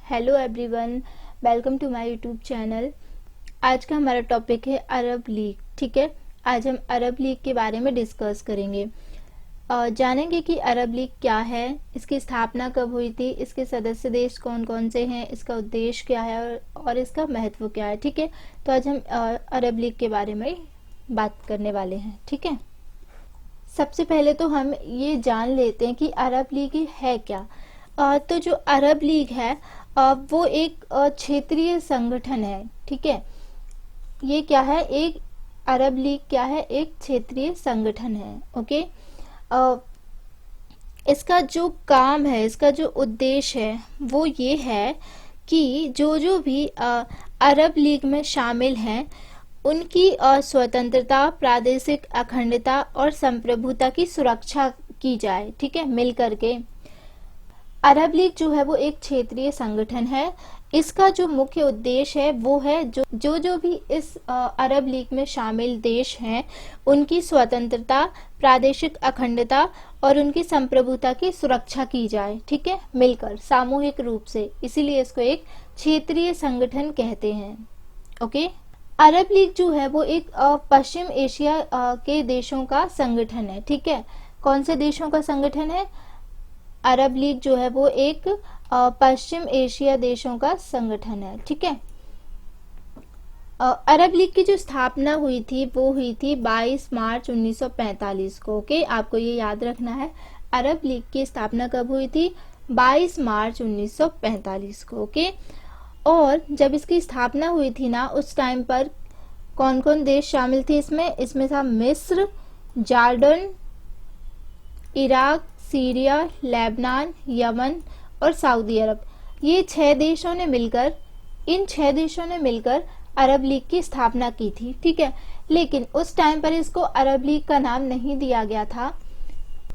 Hello everyone, welcome to my YouTube channel. आज का हमारा टॉपिक है अरब लीग। ठीक है, आज हम अरब लीग के बारे में डिस्कस करेंगे। जानेंगे कि अरब लीग क्या है, इसकी स्थापना कब हुई थी, इसके सदस्य देश कौन कौन से हैं, इसका उद्देश्य क्या है और इसका महत्व क्या है। ठीक है, तो आज हम अरब लीग के बारे में बात करने वाले हैं। ठीक है, सबसे पहले तो हम ये जान लेते हैं कि अरब लीग है क्या। तो जो अरब लीग है वो एक क्षेत्रीय संगठन है। ठीक है, ये क्या है, एक अरब लीग क्या है, एक क्षेत्रीय संगठन है। ओके, इसका जो काम है, इसका जो उद्देश्य है वो ये है कि जो जो भी अरब लीग में शामिल हैं उनकी स्वतंत्रता, प्रादेशिक अखंडता और संप्रभुता की सुरक्षा की जाए। ठीक है, मिल करके अरब लीग जो है वो एक क्षेत्रीय संगठन है। इसका जो मुख्य उद्देश्य है वो है जो भी इस अरब लीग में शामिल देश हैं उनकी स्वतंत्रता, प्रादेशिक अखंडता और उनकी संप्रभुता की सुरक्षा की जाए। ठीक है, मिलकर सामूहिक रूप से, इसीलिए इसको एक क्षेत्रीय संगठन कहते हैं। ओके, अरब लीग जो है वो एक पश्चिम एशिया के देशों का संगठन है। ठीक है, कौन से देशों का संगठन है? अरब लीग जो है वो एक पश्चिम एशिया देशों का संगठन है। ठीक है, अरब लीग की जो स्थापना हुई थी वो हुई थी 22 मार्च 1945 को। ओके, आपको ये याद रखना है, अरब लीग की स्थापना कब हुई थी? 22 मार्च 1945 को। ओके, और जब इसकी स्थापना हुई थी ना, उस टाइम पर कौन कौन देश शामिल थे इसमें था मिस्र, Jordan, Iraq, Syria, Lebanon, Yemen और सऊदी अरब। ये इन छह देशों ने मिलकर अरब लीग की स्थापना की थी। ठीक है, लेकिन उस टाइम पर इसको अरब लीग का नाम नहीं दिया गया था।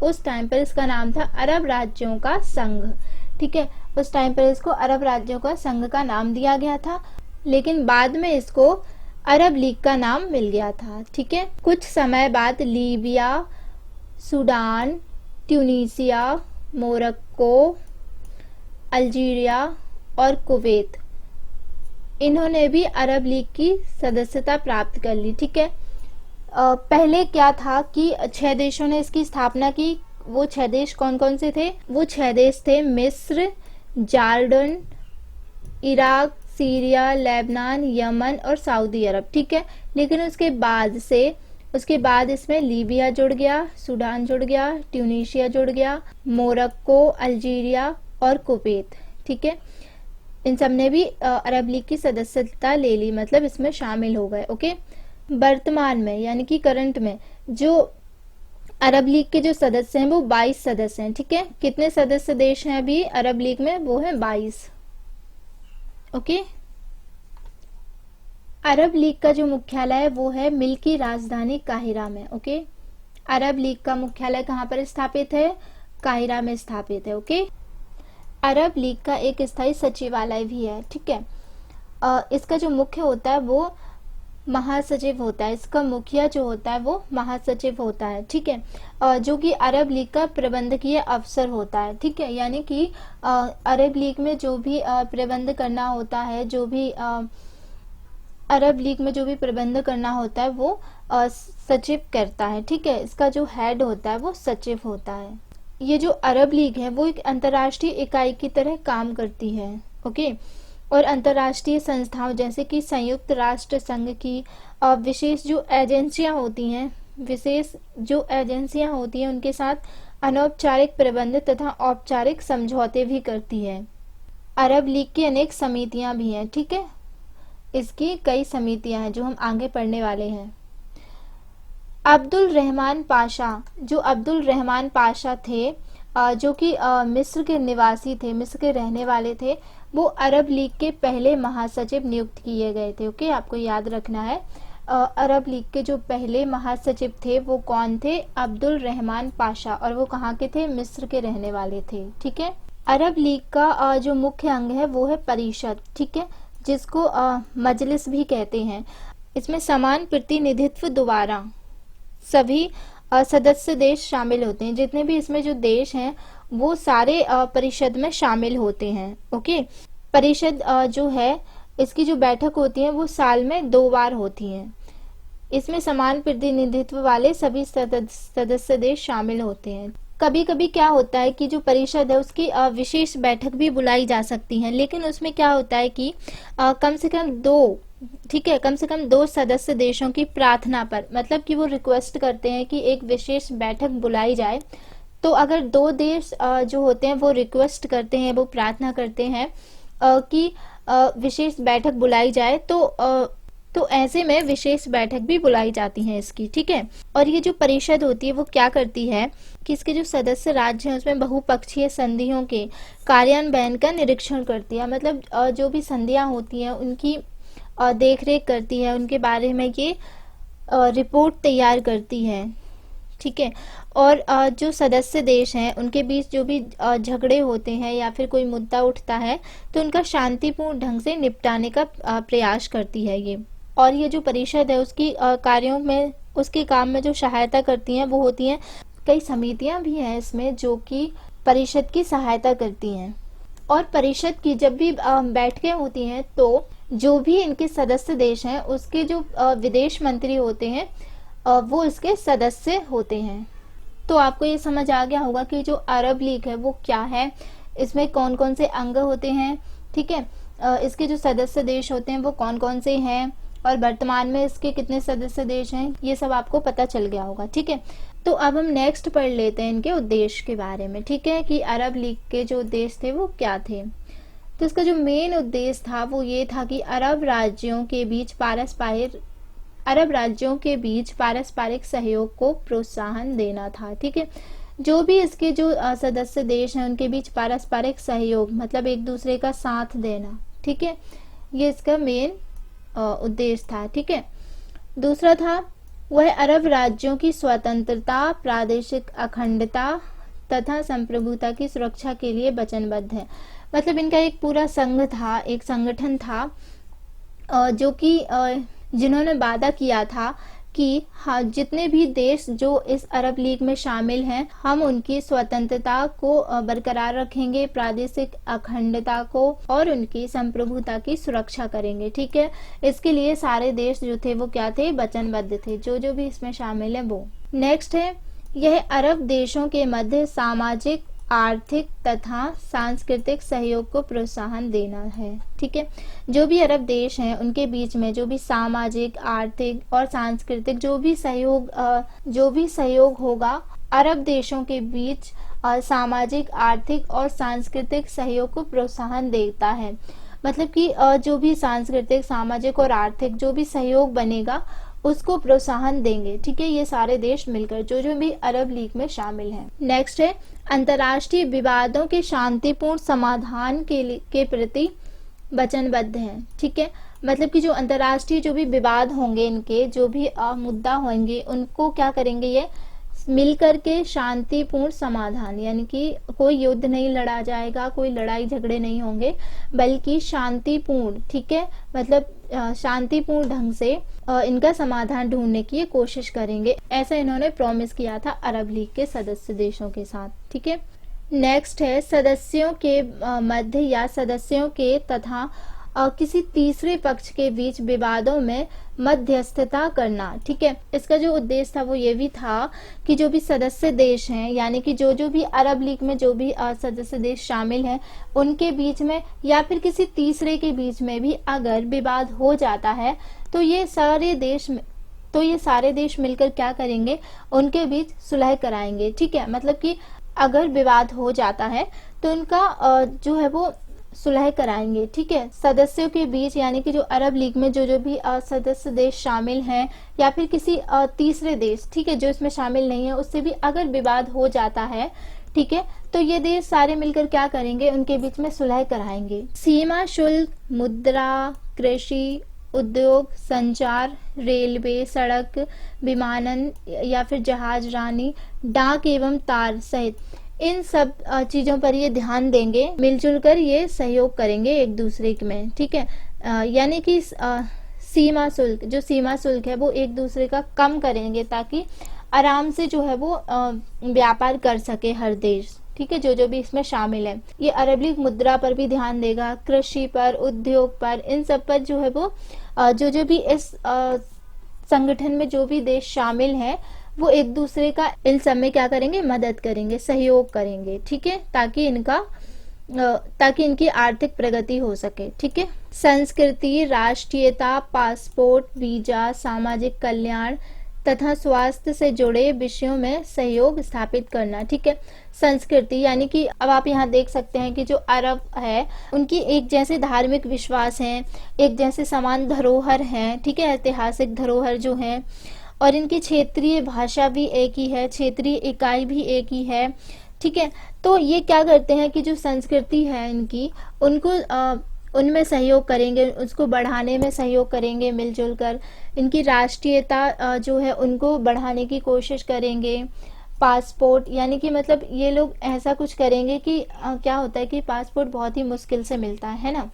उस टाइम पर इसका नाम था अरब राज्यों का संघ। ठीक है, उस टाइम पर इसको अरब राज्यों का संघ का नाम दिया गया था, लेकिन बाद में इसको अरब लीग का नाम मिल गया था। ठीक है, कुछ समय बाद Libya, Sudan, Tunisia, Morocco, Algeria और कुवैत, इन्होंने भी अरब लीग की सदस्यता प्राप्त कर ली। ठीक है, पहले क्या था कि 6 देशों ने इसकी स्थापना की। वो 6 देश कौन कौन से थे? वो 6 देश थे मिस्र, Jordan, Iraq, Syria, Lebanon, Yemen और सऊदी अरब। ठीक है, लेकिन उसके बाद इसमें लीबिया जुड़ गया, सूडान जुड़ गया, ट्यूनीशिया जुड़ गया, मोरक्को, अल्जीरिया और कुवैत। ठीक है, इन सब ने भी अरब लीग की सदस्यता ले ली, मतलब इसमें शामिल हो गए। ओके, वर्तमान में यानी कि करंट में जो अरब लीग के जो सदस्य हैं वो 22 सदस्य हैं। ठीक है, कितने सदस्य देश हैं अभी अरब लीग में? वो है 22। ओके, अरब लीग का जो मुख्यालय है वो है मिल्की राजधानी काहिरा में। ओके, अरब लीग का मुख्यालय कहाँ पर स्थापित है? काहिरा में स्थापित है। ओके, अरब लीग का एक स्थायी सचिवालय भी है। ठीक है, इसका जो मुख्य होता है वो महासचिव होता है। इसका मुखिया जो होता है वो महासचिव होता है। ठीक है, जो कि अरब लीग का प्रबंधकीय अफसर होता है। ठीक है, यानी कि अरब लीग में जो भी प्रबंध करना होता है, अरब लीग में जो भी प्रबंध करना होता है वो सचिव करता है। ठीक है, इसका जो हेड होता है वो सचिव होता है। ये जो अरब लीग है वो एक अंतर्राष्ट्रीय इकाई की तरह काम करती है। ओके, और अंतर्राष्ट्रीय संस्थाओं जैसे कि संयुक्त राष्ट्र संघ की विशेष जो एजेंसियां होती हैं उनके साथ अनौपचारिक प्रबंध तथा औपचारिक समझौते भी करती है। अरब लीग की अनेक समितियां भी हैं। ठीक है, इसकी कई समितियां हैं जो हम आगे पढ़ने वाले हैं। अब्दुल रहमान पाशा थे, जो कि मिस्र के निवासी थे, मिस्र के रहने वाले थे, वो अरब लीग के पहले महासचिव नियुक्त किए गए थे। ओके, आपको याद रखना है, अरब लीग के जो पहले महासचिव थे वो कौन थे? अब्दुल रहमान पाशा, और वो कहाँ के थे? मिस्र के रहने वाले थे। ठीक है, अरब लीग का जो मुख्य अंग है वो है परिषद। ठीक है, जिसको मजलिस भी कहते हैं। इसमें समान प्रतिनिधित्व द्वारा सभी सदस्य देश शामिल होते हैं। जितने भी इसमें जो देश हैं वो सारे परिषद में शामिल होते हैं। ओके, परिषद जो है इसकी जो बैठक होती है वो साल में 2 बार होती है। इसमें समान प्रतिनिधित्व वाले सभी सदस्य देश शामिल होते हैं। कभी कभी क्या होता है कि जो परिषद है उसकी विशेष बैठक भी बुलाई जा सकती है, लेकिन उसमें क्या होता है कि कम से कम 2, ठीक है, कम से कम 2 सदस्य देशों की प्रार्थना पर, मतलब कि वो रिक्वेस्ट करते हैं कि एक विशेष बैठक बुलाई जाए। तो अगर 2 देश जो होते हैं वो रिक्वेस्ट करते हैं, वो प्रार्थना करते हैं कि विशेष बैठक बुलाई जाए, तो ऐसे में विशेष बैठक भी बुलाई जाती है इसकी, ठीक है। और ये जो परिषद होती है वो क्या करती है कि इसके जो सदस्य राज्य हैं उसमें बहुपक्षीय संधियों के कार्यान्वयन का निरीक्षण करती है। मतलब जो भी संधियां होती हैं उनकी देखरेख करती है, उनके बारे में ये रिपोर्ट तैयार करती है, ठीक है। और जो सदस्य देश हैं उनके बीच जो भी झगड़े होते हैं या फिर कोई मुद्दा उठता है तो उनका शांतिपूर्ण ढंग से निपटाने का प्रयास करती है ये। और ये जो परिषद है उसकी कार्यों में, उसके काम में जो सहायता करती हैं वो होती हैं, कई समितियां भी हैं इसमें जो कि परिषद की सहायता करती हैं। और परिषद की जब भी बैठकें होती हैं तो जो भी इनके सदस्य देश हैं उसके जो विदेश मंत्री होते हैं वो इसके सदस्य होते हैं। तो आपको ये समझ आ गया होगा कि जो अरब लीग है वो क्या है, इसमें कौन कौन से अंग होते हैं, ठीक है। इसके जो सदस्य देश होते हैं वो कौन कौन से हैं और वर्तमान में इसके कितने सदस्य देश हैं, ये सब आपको पता चल गया होगा, ठीक है। तो अब हम नेक्स्ट पढ़ लेते हैं इनके उद्देश्य के बारे में, ठीक है, कि अरब लीग के जो उद्देश्य थे वो क्या थे। तो इसका जो मेन उद्देश्य था वो ये था कि अरब राज्यों के बीच पारस्परिक सहयोग को प्रोत्साहन देना था, ठीक है। जो भी इसके जो सदस्य देश हैं उनके बीच पारस्परिक सहयोग, मतलब एक दूसरे का साथ देना, ठीक है, ये इसका मेन उद्देश्य था, ठीक है। दूसरा था वह अरब राज्यों की स्वतंत्रता, प्रादेशिक अखंडता तथा संप्रभुता की सुरक्षा के लिए वचनबद्ध है। मतलब इनका एक पूरा संघ था, एक संगठन था जो कि जिन्होंने वादा किया था कि हाँ, जितने भी देश जो इस अरब लीग में शामिल हैं हम उनकी स्वतंत्रता को बरकरार रखेंगे, प्रादेशिक अखंडता को और उनकी संप्रभुता की सुरक्षा करेंगे, ठीक है। इसके लिए सारे देश जो थे वो क्या थे, वचनबद्ध थे, जो भी इसमें शामिल है वो। नेक्स्ट है, यह अरब देशों के मध्य सामाजिक, आर्थिक तथा सांस्कृतिक सहयोग को प्रोत्साहन देना है, ठीक है। जो भी अरब देश हैं उनके बीच में जो भी सामाजिक, आर्थिक और सांस्कृतिक जो भी सहयोग होगा अरब देशों के बीच सामाजिक, आर्थिक और सांस्कृतिक सहयोग को प्रोत्साहन देता है। मतलब कि जो भी सांस्कृतिक, सामाजिक और आर्थिक जो भी सहयोग बनेगा उसको प्रोत्साहन देंगे, ठीक है, ये सारे देश मिलकर जो भी अरब लीग में शामिल हैं। नेक्स्ट है, अंतर्राष्ट्रीय विवादों के शांतिपूर्ण समाधान के प्रति वचनबद्ध हैं, ठीक है। मतलब कि जो अंतर्राष्ट्रीय जो भी विवाद होंगे, इनके जो भी मुद्दा होंगे उनको क्या करेंगे, ये मिलकर के शांतिपूर्ण समाधान, यानी कि कोई युद्ध नहीं लड़ा जाएगा, कोई लड़ाई झगड़े नहीं होंगे, बल्कि शांतिपूर्ण, ठीक है, मतलब शांतिपूर्ण ढंग से इनका समाधान ढूंढने की कोशिश करेंगे। ऐसा इन्होंने प्रॉमिस किया था अरब लीग के सदस्य देशों के साथ, ठीक है। नेक्स्ट है, सदस्यों के मध्य या सदस्यों के तथा किसी तीसरे पक्ष के बीच विवादों में मध्यस्थता करना, ठीक है। इसका जो उद्देश्य था वो ये भी था कि जो भी सदस्य देश हैं, यानी कि जो भी अरब लीग में जो भी सदस्य देश शामिल हैं उनके बीच में या फिर किसी तीसरे के बीच में भी अगर विवाद हो जाता है तो ये सारे देश मिलकर क्या करेंगे, उनके बीच सुलह कराएंगे, ठीक है। मतलब कि अगर विवाद हो जाता है तो उनका जो है वो सुलह कराएंगे, ठीक है, सदस्यों के बीच, यानी कि जो अरब लीग में जो भी सदस्य देश शामिल हैं या फिर किसी तीसरे देश, ठीक है, जो इसमें शामिल नहीं है उससे भी अगर विवाद हो जाता है, ठीक है, तो ये देश सारे मिलकर क्या करेंगे, उनके बीच में सुलह कराएंगे। सीमा शुल्क, मुद्रा, कृषि, उद्योग, संचार, रेलवे, सड़क, विमानन या फिर जहाजरानी, डाक एवं तार सहित इन सब चीजों पर ये ध्यान देंगे, मिलजुल कर ये सहयोग करेंगे एक दूसरे में, ठीक है। यानी कि सीमा शुल्क है वो एक दूसरे का कम करेंगे ताकि आराम से जो है वो व्यापार कर सके हर देश, ठीक है, जो जो भी इसमें शामिल है। ये अरब लीग मुद्रा पर भी ध्यान देगा, कृषि पर, उद्योग पर, इन सब पर जो है वो जो जो भी इस संगठन में जो भी देश शामिल हैं वो एक दूसरे का इन सब में क्या करेंगे, मदद करेंगे, सहयोग करेंगे, ठीक है, ताकि इनकी आर्थिक प्रगति हो सके। ठीक है, संस्कृति, राष्ट्रीयता, पासपोर्ट, वीजा, सामाजिक कल्याण तथा स्वास्थ्य से जुड़े विषयों में सहयोग स्थापित करना। ठीक है, संस्कृति यानी कि अब आप यहाँ देख सकते हैं कि जो अरब है उनकी एक जैसे धार्मिक विश्वास हैं, एक जैसे समान धरोहर हैं, ठीक है, ऐतिहासिक धरोहर जो हैं, और इनकी क्षेत्रीय भाषा भी एक ही है, क्षेत्रीय इकाई भी एक ही है। ठीक है, तो ये क्या करते हैं कि जो संस्कृति है इनकी, उनको उनमें सहयोग करेंगे, उसको बढ़ाने में सहयोग करेंगे मिलजुल कर। इनकी राष्ट्रीयता जो है उनको बढ़ाने की कोशिश करेंगे। पासपोर्ट यानी कि मतलब ये लोग ऐसा कुछ करेंगे कि क्या होता है कि पासपोर्ट बहुत ही मुश्किल से मिलता है ना,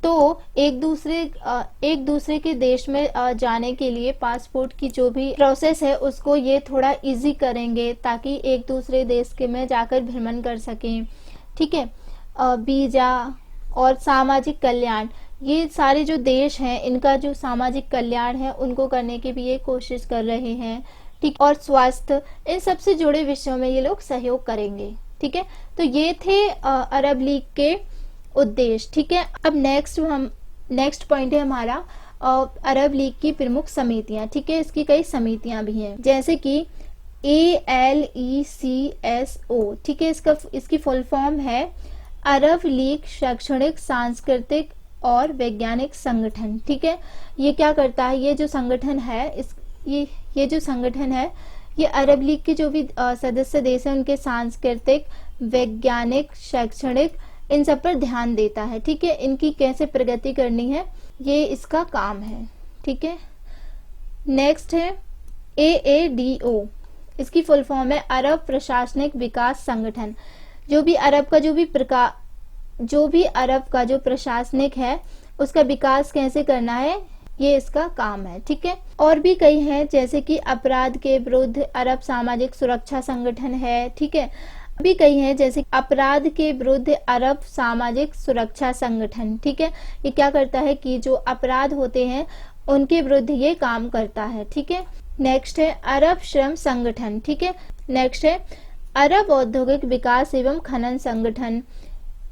तो एक दूसरे के देश में जाने के लिए पासपोर्ट की जो भी प्रोसेस है उसको ये थोड़ा इजी करेंगे ताकि एक दूसरे देश के में जाकर भ्रमण कर सकें। ठीक है, वीजा और सामाजिक कल्याण, ये सारे जो देश हैं इनका जो सामाजिक कल्याण है उनको करने की भी ये कोशिश कर रहे हैं। ठीक, और स्वास्थ्य, इन सब से जुड़े विषयों में ये लोग सहयोग करेंगे। ठीक है, तो ये थे अरब लीग के उद्देश्य। ठीक है, अब नेक्स्ट पॉइंट है हमारा अरब लीग की प्रमुख समितियां। ठीक है, इसकी कई समितियां भी हैं जैसे कि ALECSO। ठीक है, इसकी फुल फॉर्म है अरब लीग शैक्षणिक, सांस्कृतिक और वैज्ञानिक संगठन। ठीक है, ये क्या करता है, ये जो संगठन है ये जो संगठन है ये अरब लीग के जो भी सदस्य देश हैं उनके सांस्कृतिक, वैज्ञानिक, शैक्षणिक, इन सब पर ध्यान देता है। ठीक है, इनकी कैसे प्रगति करनी है ये इसका काम है। ठीक है, नेक्स्ट है AADO। इसकी फुल फॉर्म है अरब प्रशासनिक विकास संगठन। जो भी अरब का जो प्रशासनिक है उसका विकास कैसे करना है ये इसका काम है। ठीक है, और भी कई हैं जैसे कि अपराध के विरुद्ध अरब सामाजिक सुरक्षा संगठन है। ठीक है, भी कई हैं जैसे अपराध के विरुद्ध अरब सामाजिक सुरक्षा संगठन। ठीक है, ये क्या करता है कि जो अपराध होते हैं उनके विरुद्ध ये काम करता है। ठीक है, नेक्स्ट है अरब श्रम संगठन। ठीक है, नेक्स्ट है अरब औद्योगिक विकास एवं खनन संगठन,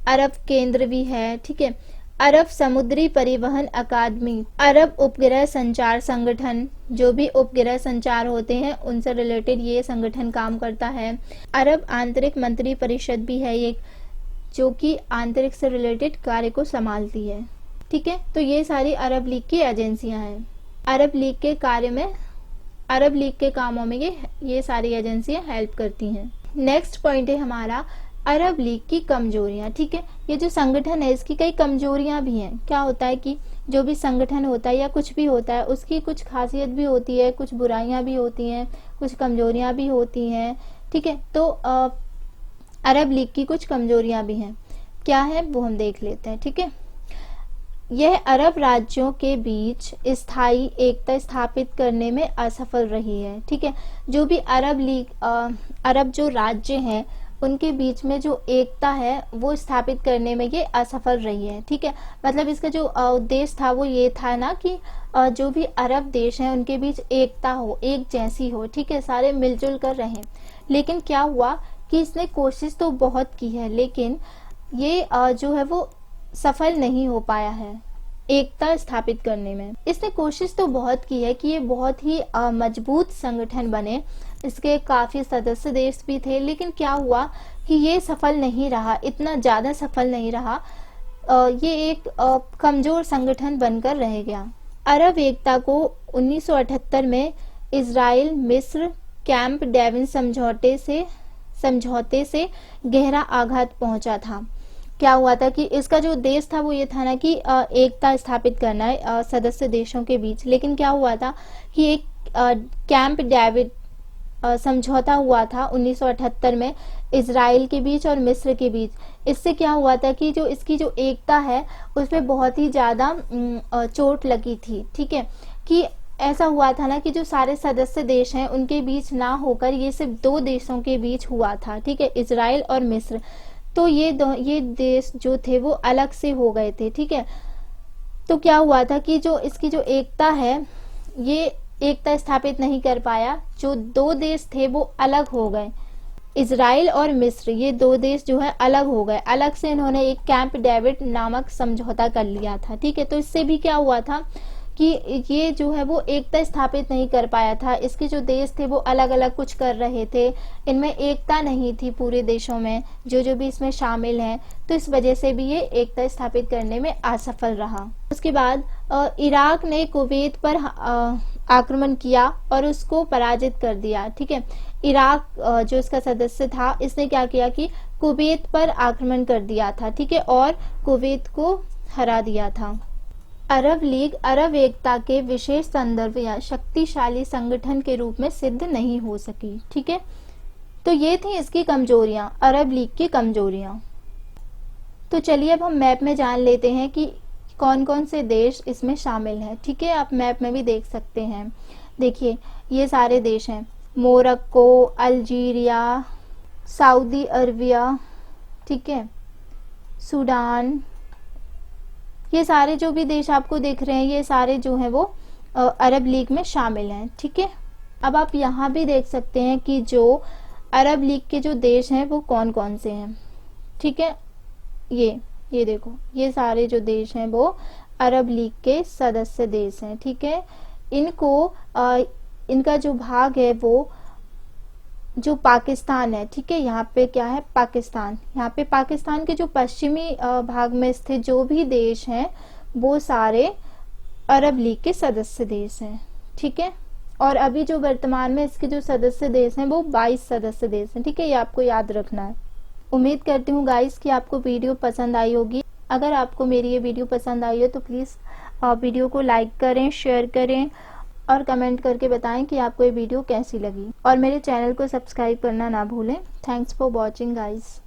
अरब केंद्र भी है। ठीक है, अरब समुद्री परिवहन अकादमी, अरब उपग्रह संचार संगठन, जो भी उपग्रह संचार होते हैं उनसे रिलेटेड ये संगठन काम करता है। अरब आंतरिक मंत्री परिषद भी है एक, जो कि आंतरिक से रिलेटेड कार्य को संभालती है। ठीक है, तो ये सारी अरब लीग की एजेंसियां हैं। अरब लीग के कामों में ये सारी एजेंसियां हेल्प करती हैं। नेक्स्ट पॉइंट है हमारा अरब लीग की कमजोरियां। ठीक है, ये जो संगठन है इसकी कई कमजोरियां भी हैं। क्या होता है कि जो भी संगठन होता है या कुछ भी होता है उसकी कुछ खासियत भी होती है, कुछ बुराइयां भी होती हैं, कुछ कमजोरियां भी होती हैं। ठीक है, तो अरब लीग की कुछ कमजोरियां भी हैं। क्या है वो हम देख लेते हैं। ठीक है, यह अरब राज्यों के बीच स्थायी एकता स्थापित करने में असफल रही है। ठीक है, जो भी अरब जो राज्य हैं उनके बीच में जो एकता है वो स्थापित करने में ये असफल रही है। ठीक है, मतलब इसका जो उद्देश्य था वो ये था ना कि जो भी अरब देश हैं उनके बीच एकता हो, एक जैसी हो। ठीक है, सारे मिलजुल कर रहें। लेकिन क्या हुआ कि इसने कोशिश तो बहुत की है लेकिन ये जो है वो सफल नहीं हो पाया है एकता स्थापित करने में। इसने कोशिश तो बहुत की है कि ये बहुत ही मजबूत संगठन बने, इसके काफी सदस्य देश भी थे, लेकिन क्या हुआ कि ये सफल नहीं रहा, इतना ज्यादा सफल नहीं रहा। ये एक कमजोर संगठन बनकर रह गया। अरब एकता को 1978 में इजराइल मिस्र कैंप डेविड समझौते से गहरा आघात पहुंचा था। क्या हुआ था कि इसका जो उद्देश्य था वो ये था ना कि एकता स्थापित करना है सदस्य देशों के बीच। लेकिन क्या हुआ था कि एक कैंप डेविड समझौता हुआ था 1978 में इजराइल के बीच और मिस्र के बीच। इससे क्या हुआ था कि जो इसकी जो एकता है उसमें बहुत ही ज्यादा चोट लगी थी। ठीक है, कि ऐसा हुआ था ना कि जो सारे सदस्य देश हैं उनके बीच ना होकर ये सिर्फ 2 देशों के बीच हुआ था, ठीक है, इजराइल और मिस्र। तो ये देश जो थे वो अलग से हो गए थे, ठीक है। तो क्या हुआ था कि जो इसकी जो एकता है, ये एकता स्थापित नहीं कर पाया, जो 2 देश थे वो अलग हो गए। इजराइल और मिस्र ये 2 देश जो है अलग हो गए। अलग से इन्होंने एक कैंप डेविड नामक समझौता कर लिया था, ठीक है। तो इससे भी क्या हुआ था कि ये जो है वो एकता स्थापित नहीं कर पाया था। इसके जो देश थे वो अलग अलग कुछ कर रहे थे, इनमें एकता नहीं थी पूरे देशों में, जो भी इसमें शामिल हैं। तो इस वजह से भी ये एकता स्थापित करने में असफल रहा। उसके बाद इराक ने कुवैत पर आक्रमण किया और उसको पराजित कर दिया, ठीक है। इराक जो इसका सदस्य था, इसने क्या किया कि कुवैत पर आक्रमण कर दिया था, ठीक है, और कुवैत को हरा दिया था। अरब लीग अरब एकता के विशेष संदर्भ या शक्तिशाली संगठन के रूप में सिद्ध नहीं हो सकी, ठीक है। तो ये थी इसकी कमजोरियां, अरब लीग की कमजोरियां। तो चलिए अब हम मैप में जान लेते हैं कि कौन कौन से देश इसमें शामिल हैं, ठीक है। आप मैप में भी देख सकते हैं। देखिए ये सारे देश हैं, मोरक्को, अल्जीरिया, सऊदी अरबिया, ठीक है, सूडान, ये सारे जो भी देश आपको दिख रहे हैं ये सारे जो हैं वो अरब लीग में शामिल हैं, ठीक है। अब आप यहाँ भी देख सकते हैं कि जो अरब लीग के जो देश हैं वो कौन कौन से हैं, ठीक है। ये देखो, ये सारे जो देश हैं वो अरब लीग के सदस्य देश हैं, ठीक है। इनको इनका जो भाग है वो जो पाकिस्तान है, ठीक है, यहाँ पे क्या है, पाकिस्तान। यहाँ पे पाकिस्तान के जो पश्चिमी भाग में स्थित जो भी देश हैं वो सारे अरब लीग के सदस्य देश हैं, ठीक है। और अभी जो वर्तमान में इसके जो सदस्य देश हैं वो 22 सदस्य देश हैं, ठीक है, ये आपको याद रखना है। उम्मीद करती हूँ गाइस कि आपको वीडियो पसंद आई होगी। अगर आपको मेरी ये वीडियो पसंद आई हो तो प्लीज़ वीडियो को लाइक करें, शेयर करें और कमेंट करके बताएं कि आपको ये वीडियो कैसी लगी, और मेरे चैनल को सब्सक्राइब करना ना भूलें। Thanks for watching guys.